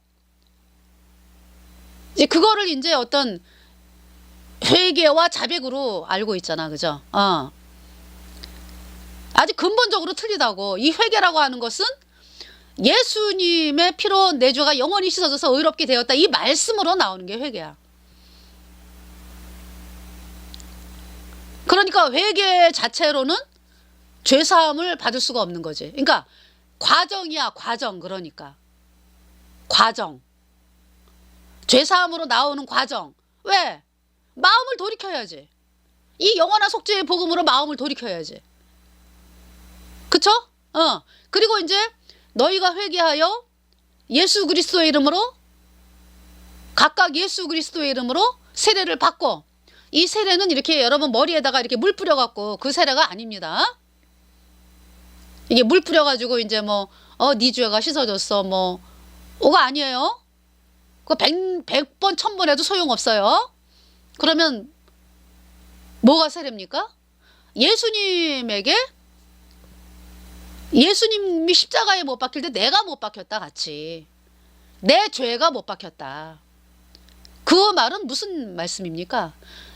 이제 그거를 이제 어떤 회개와 자백으로 알고 있잖아. 그죠? 아주 근본적으로 틀리다고. 이 회개라고 하는 것은 예수님의 피로 내 죄가 영원히 씻어져서 의롭게 되었다. 이 말씀으로 나오는 게 회개야. 그러니까 회개 자체로는 죄사함을 받을 수가 없는 거지. 그러니까 과정이야, 과정. 그러니까 과정. 죄사함으로 나오는 과정. 왜? 마음을 돌이켜야지. 이 영원한 속죄의 복음으로 마음을 돌이켜야지. 그쵸? 그리고 이제 너희가 회개하여 예수 그리스도의 이름으로, 각각 예수 그리스도의 이름으로 세례를 받고, 이 세례는 이렇게 여러분 머리에다가 이렇게 물 뿌려갖고 그 세례가 아닙니다. 이게 물 뿌려가지고 이제 네 죄가 씻어졌어 오가 아니에요. 그거 100번 1000번 해도 소용없어요. 그러면 뭐가 세례입니까? 예수님이 십자가에 못 박힐 때 내가 못 박혔다 같이. 내 죄가 못 박혔다. 그 말은 무슨 말씀입니까?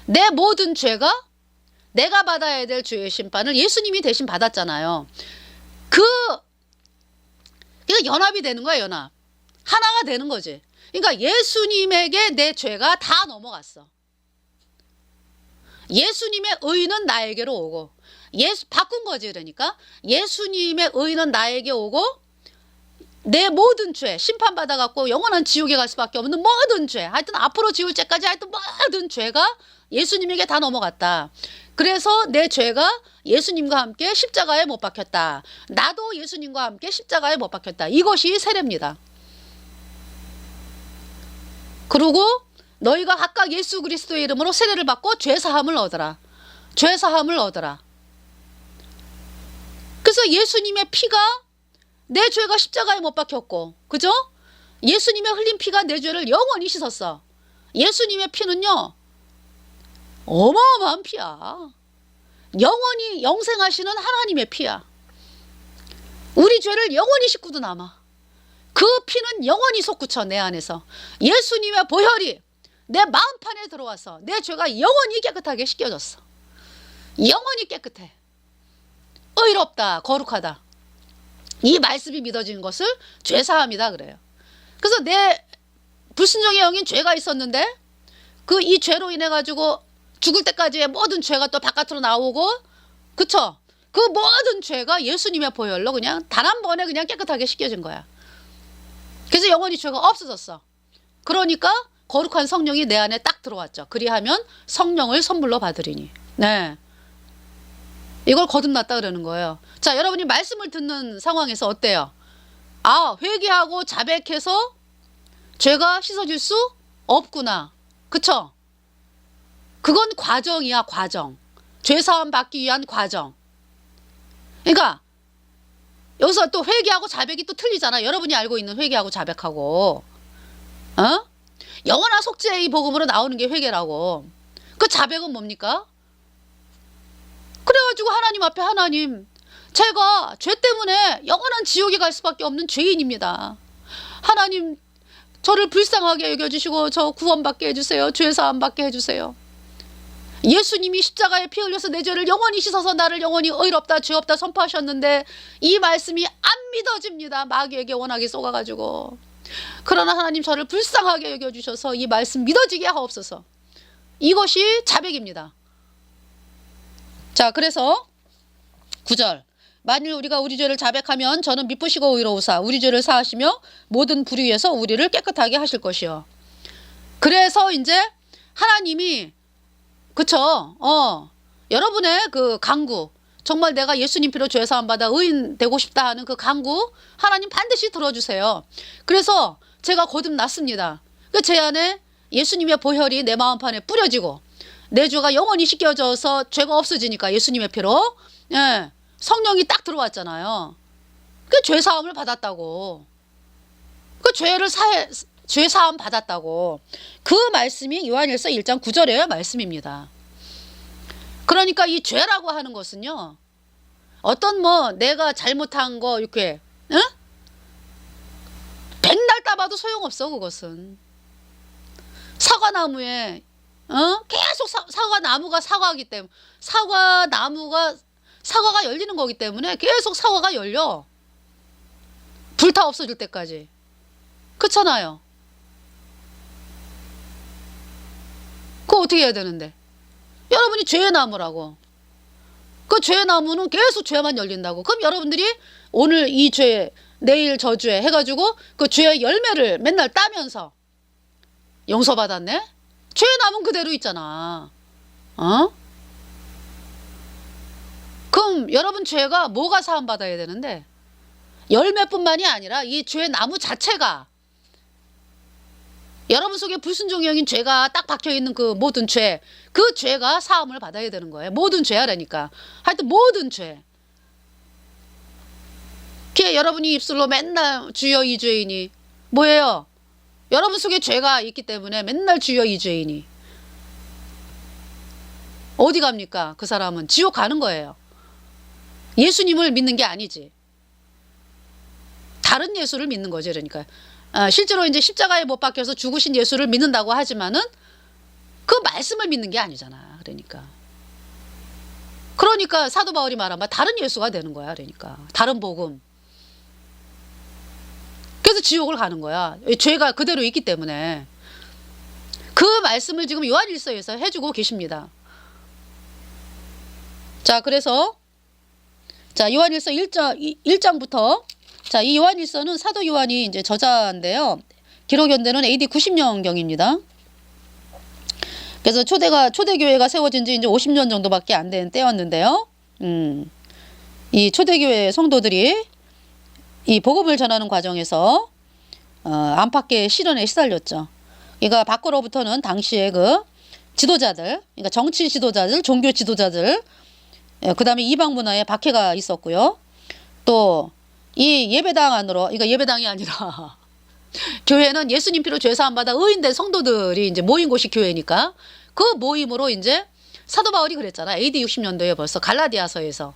내 모든 죄가, 내가 받아야 될 죄의 심판을 예수님이 대신 받았잖아요. 그러니까 연합이 되는 거야, 연합. 하나가 되는 거지. 그러니까 예수님에게 내 죄가 다 넘어갔어. 예수님의 의는 나에게로 오고, 바꾼 거지. 그러니까 예수님의 의는 나에게 오고, 내 모든 죄 심판받아갖고 영원한 지옥에 갈 수밖에 없는 모든 죄, 하여튼 앞으로 지울 죄까지 하여튼 모든 죄가 예수님에게 다 넘어갔다. 그래서 내 죄가 예수님과 함께 십자가에 못 박혔다. 나도 예수님과 함께 십자가에 못 박혔다. 이것이 세례입니다. 그리고 너희가 각각 예수 그리스도의 이름으로 세례를 받고 죄사함을 얻어라. 죄사함을 얻어라. 그래서 예수님의 피가 내 죄가 십자가에 못 박혔고, 그죠? 예수님의 흘린 피가 내 죄를 영원히 씻었어. 예수님의 피는요, 어마어마한 피야. 영원히 영생하시는 하나님의 피야. 우리 죄를 영원히 씻고도 남아. 그 피는 영원히 솟구쳐 내 안에서. 예수님의 보혈이 내 마음판에 들어와서 내 죄가 영원히 깨끗하게 씻겨졌어. 영원히 깨끗해. 의롭다, 거룩하다. 이 말씀이 믿어지는 것을 죄사함이다 그래요. 그래서 내 불순종의 영인 죄가 있었는데 이 죄로 인해 가지고 죽을 때까지의 모든 죄가 또 바깥으로 나오고, 그쵸? 그 모든 죄가 예수님의 보혈로 그냥 단 한 번에 그냥 깨끗하게 씻겨진 거야. 그래서 영원히 죄가 없어졌어. 그러니까 거룩한 성령이 내 안에 딱 들어왔죠. 그리하면 성령을 선물로 받으리니. 네. 이걸 거듭났다 그러는 거예요. 자, 여러분이 말씀을 듣는 상황에서 어때요? 회개하고 자백해서 죄가 씻어질 수 없구나. 그쵸? 그건 과정이야, 과정. 죄사함 받기 위한 과정. 그러니까 여기서 또 회개하고 자백이 또 틀리잖아. 여러분이 알고 있는 회개하고 자백하고. 영원한 속죄의 복음으로 나오는 게 회개라고. 그 자백은 뭡니까? 그래가지고 하나님 앞에, 하나님, 제가 죄 때문에 영원한 지옥에 갈 수밖에 없는 죄인입니다. 하나님, 저를 불쌍하게 여겨주시고 저 구원받게 해주세요. 죄사함 받게 해주세요. 예수님이 십자가에 피 흘려서 내 죄를 영원히 씻어서 나를 영원히 의롭다, 죄 없다 선포하셨는데 이 말씀이 안 믿어집니다. 마귀에게 워낙에 쏘가가지고. 그러나 하나님, 저를 불쌍하게 여겨주셔서 이 말씀 믿어지게 하옵소서. 이것이 자백입니다. 자, 그래서 9절. 만일 우리가 우리 죄를 자백하면 저는 미쁘시고 의로우사 우리 죄를 사하시며 모든 불의에서 우리를 깨끗하게 하실 것이요. 그래서 이제 하나님이, 그쵸? 여러분의 그 간구, 정말 내가 예수님 피로 죄사함 받아 의인 되고 싶다 하는 그 간구 하나님 반드시 들어주세요. 그래서 제가 거듭났습니다. 제 안에 예수님의 보혈이 내 마음판에 뿌려지고 내 죄가 영원히 씻겨져서 죄가 없어지니까 예수님의 피로, 예, 성령이 딱 들어왔잖아요. 그 죄사함을 받았다고. 그 죄사함 받았다고. 그 말씀이 요한일서 1장 9절의 말씀입니다. 그러니까 이 죄라고 하는 것은요, 어떤 내가 잘못한 거 이렇게 백날 따봐도 소용없어. 그것은 사과나무에 계속 사과나무가 사과하기 때문에, 사과가 열리는 거기 때문에 계속 사과가 열려. 불타 없어질 때까지. 그렇잖아요. 그거 어떻게 해야 되는데? 여러분이 죄의 나무라고. 그 죄의 나무는 계속 죄만 열린다고. 그럼 여러분들이 오늘 이 죄, 내일 저 죄 해가지고 그 죄의 열매를 맨날 따면서 용서받았네? 죄의 나무는 그대로 있잖아. 그럼 여러분 죄가 뭐가 사함받아야 되는데? 열매뿐만이 아니라 이 죄의 나무 자체가, 여러분 속에 불순종의 영인 죄가 딱 박혀있는 그 모든 죄, 그 죄가 사함을 받아야 되는 거예요. 모든 죄하라니까. 하여튼 모든 죄. 그게 여러분이 입술로 맨날 주여 이 죄이니 뭐예요? 여러분 속에 죄가 있기 때문에 맨날 주여 이 죄이니. 어디 갑니까? 그 사람은 지옥 가는 거예요. 예수님을 믿는 게 아니지. 다른 예수를 믿는 거지. 그러니까 실제로 이제 십자가에 못 박혀서 죽으신 예수를 믿는다고 하지만은 그 말씀을 믿는 게 아니잖아. 그러니까 그러니까 사도 바울이 말한 바 다른 예수가 되는 거야. 그러니까 다른 복음. 그래서 지옥을 가는 거야. 죄가 그대로 있기 때문에. 그 말씀을 지금 요한일서에서 해주고 계십니다. 자, 그래서 자, 요한일서 1장부터 자, 이 요한일서는 사도 요한이 이제 저자인데요. 기록 연대는 AD 90년경입니다. 그래서 초대교회가 세워진 지 이제 50년 정도밖에 안 된 때였는데요. 이 초대교회 성도들이 이 복음을 전하는 과정에서 안팎의 시련에 시달렸죠. 그러니까 밖으로부터는 당시에 그 지도자들, 그러니까 정치 지도자들, 종교 지도자들, 그 다음에 이방 문화에 박해가 있었고요. 또 이 예배당 안으로, 그러니까 예배당이 아니라 교회는 예수님 피로 죄 사함 받아 의인된 성도들이 이제 모인 곳이 교회니까 그 모임으로 이제 사도 바울이 그랬잖아. AD 60년도에 벌써 갈라디아서에서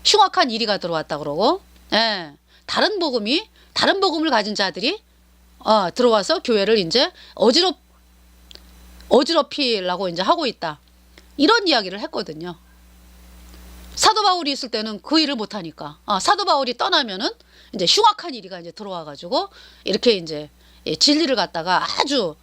흉악한 이리가 들어왔다 그러고, 예, 다른 복음을 가진 자들이 들어와서 교회를 이제 어지럽히려고 이제 하고 있다. 이런 이야기를 했거든요. 사도 바울이 있을 때는 그 일을 못 하니까 사도 바울이 떠나면은 이제 흉악한 이리가 이제 들어와 가지고 이렇게 이제 진리를 갖다가 아주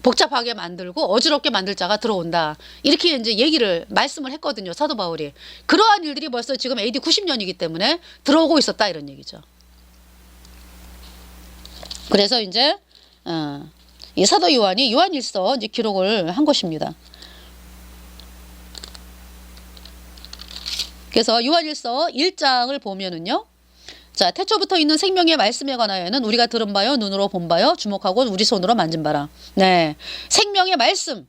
복잡하게 만들고 어지럽게 만들 자가 들어온다. 이렇게 이제 말씀을 했거든요. 사도 바울이. 그러한 일들이 벌써 지금 AD 90년이기 때문에 들어오고 있었다 이런 얘기죠. 그래서 이제 이 사도 요한이 요한일서 이제 기록을 한 것입니다. 그래서 요한일서 1장을 보면은요. 자, 태초부터 있는 생명의 말씀에 관하여는 우리가 들은 바요, 눈으로 본 바요, 주목하고 우리 손으로 만진 바라. 네, 생명의 말씀.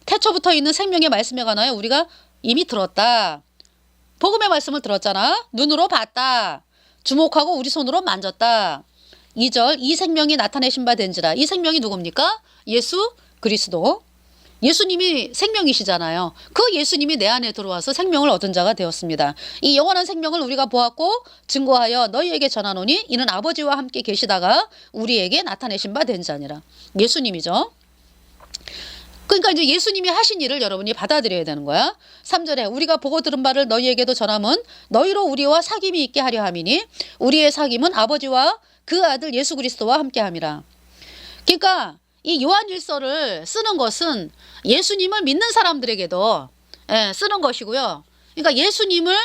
태초부터 있는 생명의 말씀에 관하여 우리가 이미 들었다. 복음의 말씀을 들었잖아. 눈으로 봤다. 주목하고 우리 손으로 만졌다. 2절, 이 생명이 나타내신 바 된지라. 이 생명이 누굽니까? 예수 그리스도. 예수님이 생명이시잖아요. 그 예수님이 내 안에 들어와서 생명을 얻은 자가 되었습니다. 이 영원한 생명을 우리가 보았고 증거하여 너희에게 전하노니 이는 아버지와 함께 계시다가 우리에게 나타내신 바 된 자니라. 예수님이죠. 그러니까 이제 예수님이 하신 일을 여러분이 받아들여야 되는 거야. 3절에 우리가 보고 들은 바를 너희에게도 전함은 너희로 우리와 사귐이 있게 하려 함이니 우리의 사귐은 아버지와 그 아들 예수 그리스도와 함께 함이라. 그러니까 이 요한일서를 쓰는 것은 예수님을 믿는 사람들에게도 쓰는 것이고요. 그러니까 예수님을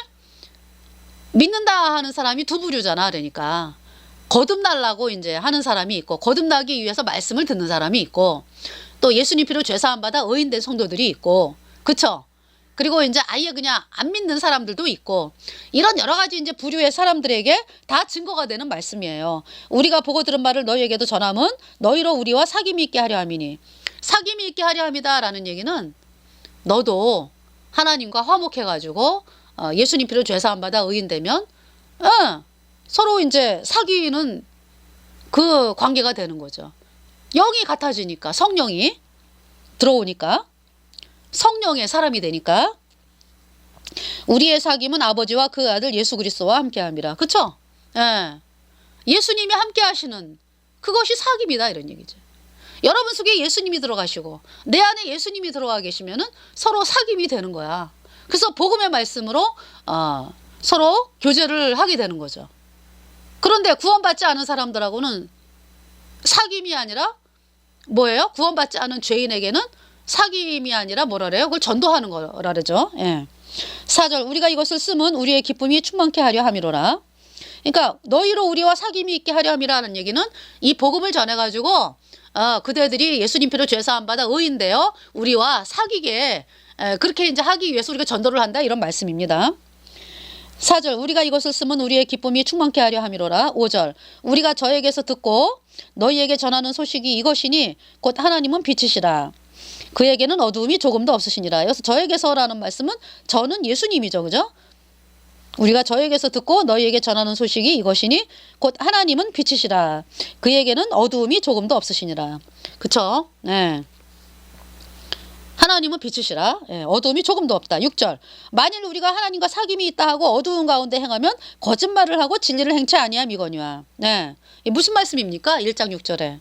믿는다 하는 사람이 두 부류잖아. 그러니까 거듭나려고 이제 하는 사람이 있고 거듭나기 위해서 말씀을 듣는 사람이 있고 또 예수님 피로 죄 사함 받아 의인된 성도들이 있고, 그쵸? 그리고 이제 아예 그냥 안 믿는 사람들도 있고 이런 여러 가지 이제 부류의 사람들에게 다 증거가 되는 말씀이에요. 우리가 보고 들은 말을 너희에게도 전함은 너희로 우리와 사귐이 있게 하려 함이니. 사귐이 있게 하려 함이다라는 얘기는 너도 하나님과 화목해가지고 예수님 피로 죄 사함 받아 의인 되면 서로 이제 사귀는 그 관계가 되는 거죠. 영이 같아지니까, 성령이 들어오니까, 성령의 사람이 되니까. 우리의 사귐은 아버지와 그 아들 예수 그리스도와 함께함이라. 그쵸? 예. 예수님이 함께 하시는 그것이 사귐이다 이런 얘기죠. 여러분 속에 예수님이 들어가시고 내 안에 예수님이 들어가 계시면은 서로 사귐이 되는 거야. 그래서 복음의 말씀으로 서로 교제를 하게 되는 거죠. 그런데 구원받지 않은 사람들하고는 사귐이 아니라 뭐예요? 구원받지 않은 죄인에게는 사귐이 아니라 뭐라 그래요? 그걸 전도하는 거라 그러죠. 예. 4절 우리가 이것을 쓰면 우리의 기쁨이 충만케 하려 함이로라. 그러니까 너희로 우리와 사귐이 있게 하려 함이라는 얘기는 이 복음을 전해가지고 그대들이 예수님 피로 죄 사함 받아 의인되어 우리와 사귀게 그렇게 이제 하기 위해서 우리가 전도를 한다 이런 말씀입니다. 4절 우리가 이것을 쓰면 우리의 기쁨이 충만케 하려 함이로라. 5절 우리가 저에게서 듣고 너희에게 전하는 소식이 이것이니 곧 하나님은 빛이시라. 그에게는 어두움이 조금도 없으시니라. 여기서 저에게서라는 말씀은 저는 예수님이죠. 그죠? 우리가 저에게서 듣고 너희에게 전하는 소식이 이것이니 곧 하나님은 빛이시라. 그에게는 어두움이 조금도 없으시니라. 그쵸? 네. 하나님은 빛이시라. 예, 어두움이 조금도 없다. 6절 만일 우리가 하나님과 사귐이 있다 하고 어두운 가운데 행하면 거짓말을 하고 진리를 행치 아니함이거니와. 네. 이게 무슨 말씀입니까? 1장 6절에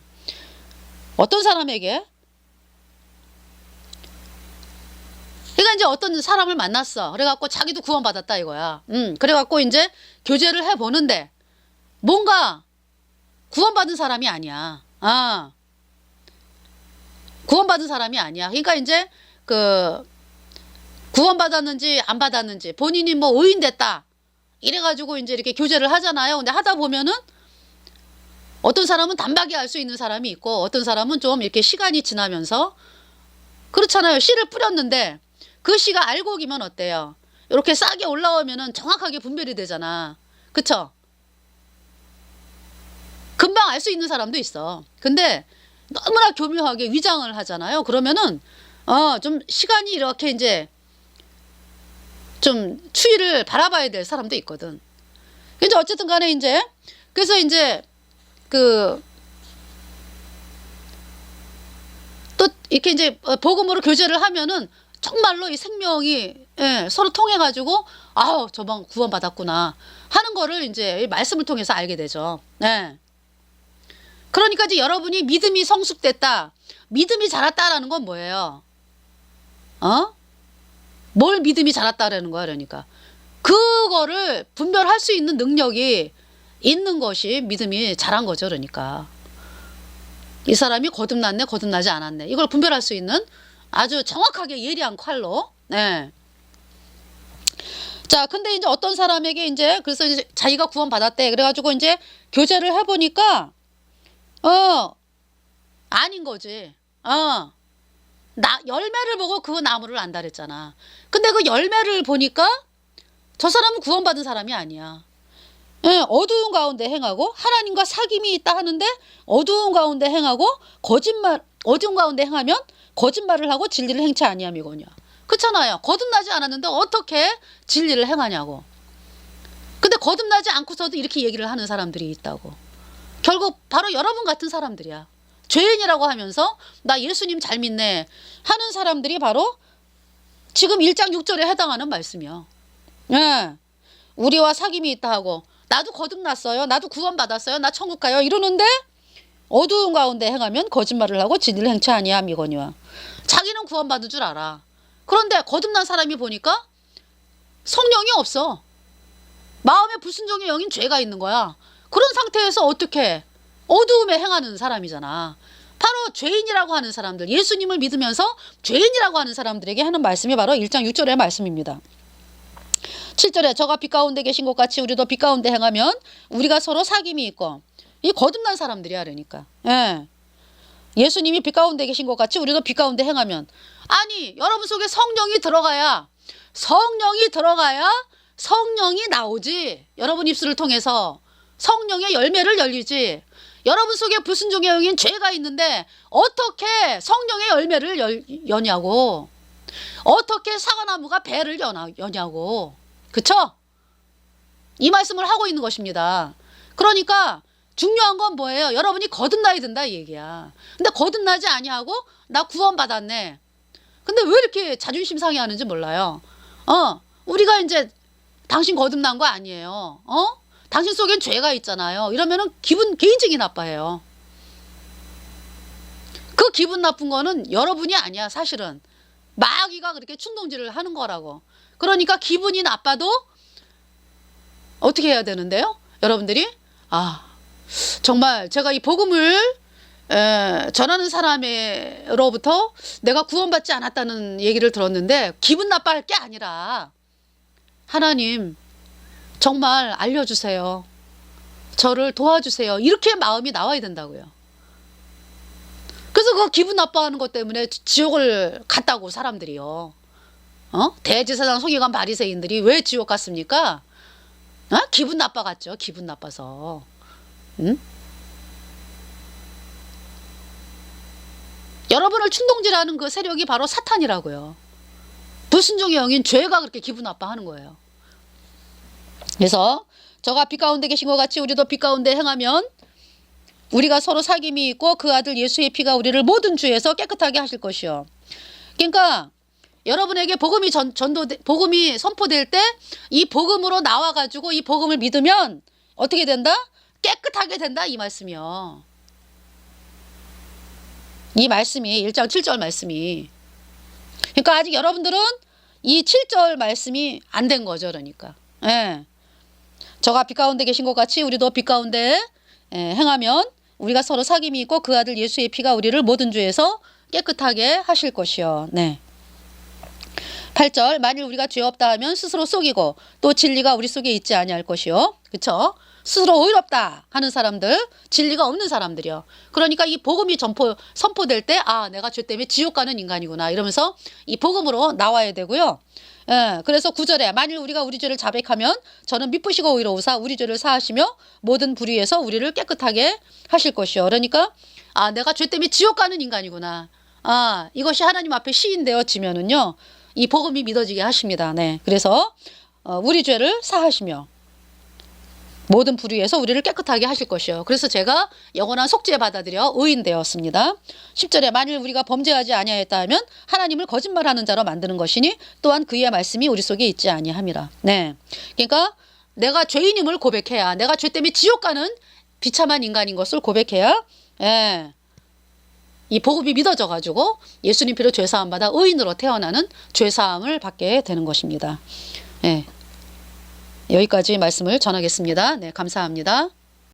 어떤 사람에게 그러니까 이제 어떤 사람을 만났어. 그래갖고 자기도 구원받았다 이거야. 그래갖고 이제 교제를 해보는데 뭔가 구원받은 사람이 아니야. 구원받은 사람이 아니야. 그러니까 이제 그 구원받았는지 안 받았는지 본인이 뭐 의인됐다 이래가지고 이제 이렇게 교제를 하잖아요. 근데 하다 보면은 어떤 사람은 단박에 알 수 있는 사람이 있고 어떤 사람은 좀 이렇게 시간이 지나면서 그렇잖아요. 씨를 뿌렸는데 그 씨가 알곡이면 어때요? 이렇게 싹이 올라오면은 정확하게 분별이 되잖아. 그쵸? 금방 알 수 있는 사람도 있어. 근데 너무나 교묘하게 위장을 하잖아요. 그러면은 좀 시간이 이렇게 이제 좀 추이를 바라봐야 될 사람도 있거든. 이제 어쨌든 간에 이제 그래서 이제 그 또 이렇게 이제 복음으로 교제를 하면은 정말로 이 생명이 서로 통해 가지고 아우 저번 구원받았구나 하는 거를 이제 말씀을 통해서 알게 되죠. 네. 그러니까 이제 여러분이 믿음이 성숙됐다, 믿음이 자랐다라는 건 뭐예요? 뭘 믿음이 자랐다라는 거야. 그러니까 그거를 분별할 수 있는 능력이 있는 것이 믿음이 자란 거죠. 그러니까 이 사람이 거듭났네 거듭나지 않았네 이걸 분별할 수 있는 아주 정확하게 예리한 칼로. 네. 자, 근데 이제 어떤 사람에게 이제 그래서 이제 자기가 구원받았대. 그래가지고 이제 교제를 해보니까 아닌 거지. 열매를 보고 그 나무를 안다 그랬잖아. 근데 그 열매를 보니까 저 사람은 구원받은 사람이 아니야. 어두운 가운데 행하고 하나님과 사귐이 있다 하는데 어두운 가운데 행하고 어두운 가운데 행하면 거짓말을 하고 진리를 행치 아니함이거냐. 그렇잖아요. 거듭나지 않았는데 어떻게 진리를 행하냐고. 근데 거듭나지 않고서도 이렇게 얘기를 하는 사람들이 있다고. 결국 바로 여러분 같은 사람들이야. 죄인이라고 하면서 나 예수님 잘 믿네 하는 사람들이 바로 지금 1장 6절에 해당하는 말씀이요. 우리와 사귐이 있다 하고 나도 거듭났어요. 나도 구원받았어요. 나 천국 가요. 이러는데 어두운 가운데 행하면 거짓말을 하고 진리를 행치 아니함이거니와. 자기는 구원받은 줄 알아. 그런데 거듭난 사람이 보니까 성령이 없어. 마음에 불순종의 영인 죄가 있는 거야. 그런 상태에서 어떻게 어두움에 행하는 사람이잖아. 바로 죄인이라고 하는 사람들, 예수님을 믿으면서 죄인이라고 하는 사람들에게 하는 말씀이 바로 1장 6절의 말씀입니다. 7절에 저가 빛 가운데 계신 것 같이 우리도 빛 가운데 행하면 우리가 서로 사귐이 있고. 이 거듭난 사람들이야. 그러니까 예수님이 빛 가운데 계신 것 같이 우리도 빛 가운데 행하면, 아니 여러분 속에 성령이 들어가야 성령이 나오지. 여러분 입술을 통해서 성령의 열매를 열리지. 여러분 속에 불순종의 영인 죄가 있는데 어떻게 성령의 열매를 여냐고. 어떻게 사과나무가 배를 여냐고. 그쵸? 이 말씀을 하고 있는 것입니다. 그러니까 중요한 건 뭐예요? 여러분이 거듭나야 된다 이 얘기야. 근데 거듭나지 아니하고 나 구원받았네. 근데 왜 이렇게 자존심 상해하는지 몰라요. 우리가 이제 당신 거듭난 거 아니에요. 당신 속엔 죄가 있잖아요. 이러면은 개인적이 나빠해요. 그 기분 나쁜 거는 여러분이 아니야. 사실은 마귀가 그렇게 충동질을 하는 거라고. 그러니까 기분이 나빠도 어떻게 해야 되는데요? 여러분들이 정말 제가 이 복음을 전하는 사람으로부터 내가 구원받지 않았다는 얘기를 들었는데 기분 나빠할 게 아니라 하나님 정말 알려주세요. 저를 도와주세요. 이렇게 마음이 나와야 된다고요. 그래서 그 기분 나빠하는 것 때문에 지옥을 갔다고 사람들이요. 대제사장 서기관 바리새인들이 왜 지옥 갔습니까? 기분 나빠갔죠. 기분 나빠서. 여러분을 충동질하는 그 세력이 바로 사탄이라고요. 불순종의 영인 죄가 그렇게 기분 나빠하는 거예요. 그래서 저가 빛 가운데 계신 것 같이 우리도 빛 가운데 행하면 우리가 서로 사귐이 있고 그 아들 예수의 피가 우리를 모든 죄에서 깨끗하게 하실 것이요. 그러니까 여러분에게 복음이 복음이 선포될 때 이 복음으로 나와가지고 이 복음을 믿으면 어떻게 된다? 깨끗하게 된다 이 말씀이요. 이 말씀이 1장 7절 말씀이. 그러니까 아직 여러분들은 이 7절 말씀이 안 된 거죠. 그러니까. 예. 저가 빛 가운데 계신 것 같이 우리도 빛 가운데 행하면 우리가 서로 사귐이 있고 그 아들 예수의 피가 우리를 모든 죄에서 깨끗하게 하실 것이요. 네. 8절 만일 우리가 죄 없다 하면 스스로 속이고 또 진리가 우리 속에 있지 아니할 것이요. 그렇죠? 스스로 의롭다 하는 사람들, 진리가 없는 사람들이요. 그러니까 이 복음이 선포될 때 내가 죄 때문에 지옥 가는 인간이구나 이러면서 이 복음으로 나와야 되고요. 예, 그래서 9절에 만일 우리가 우리 죄를 자백하면 저는 미쁘시고 의로우사 우리 죄를 사하시며 모든 불의에서 우리를 깨끗하게 하실 것이요. 그러니까 내가 죄 때문에 지옥 가는 인간이구나. 이것이 하나님 앞에 시인되어지면은요. 이 복음이 믿어지게 하십니다. 네. 그래서 우리 죄를 사하시며 모든 불의에서 우리를 깨끗하게 하실 것이요. 그래서 제가 영원한 속죄 받아들여 의인 되었습니다. 10절에 만일 우리가 범죄하지 아니하였다 하면 하나님을 거짓말하는 자로 만드는 것이니 또한 그의 말씀이 우리 속에 있지 아니함이라. 네. 그러니까 내가 죄인임을 고백해야 내가 죄 때문에 지옥 가는 비참한 인간인 것을 고백해야 이 복음이 믿어져 가지고 예수님 피로 죄사함 받아 의인으로 태어나는 죄사함을 받게 되는 것입니다. 네. 여기까지 말씀을 전하겠습니다. 네, 감사합니다.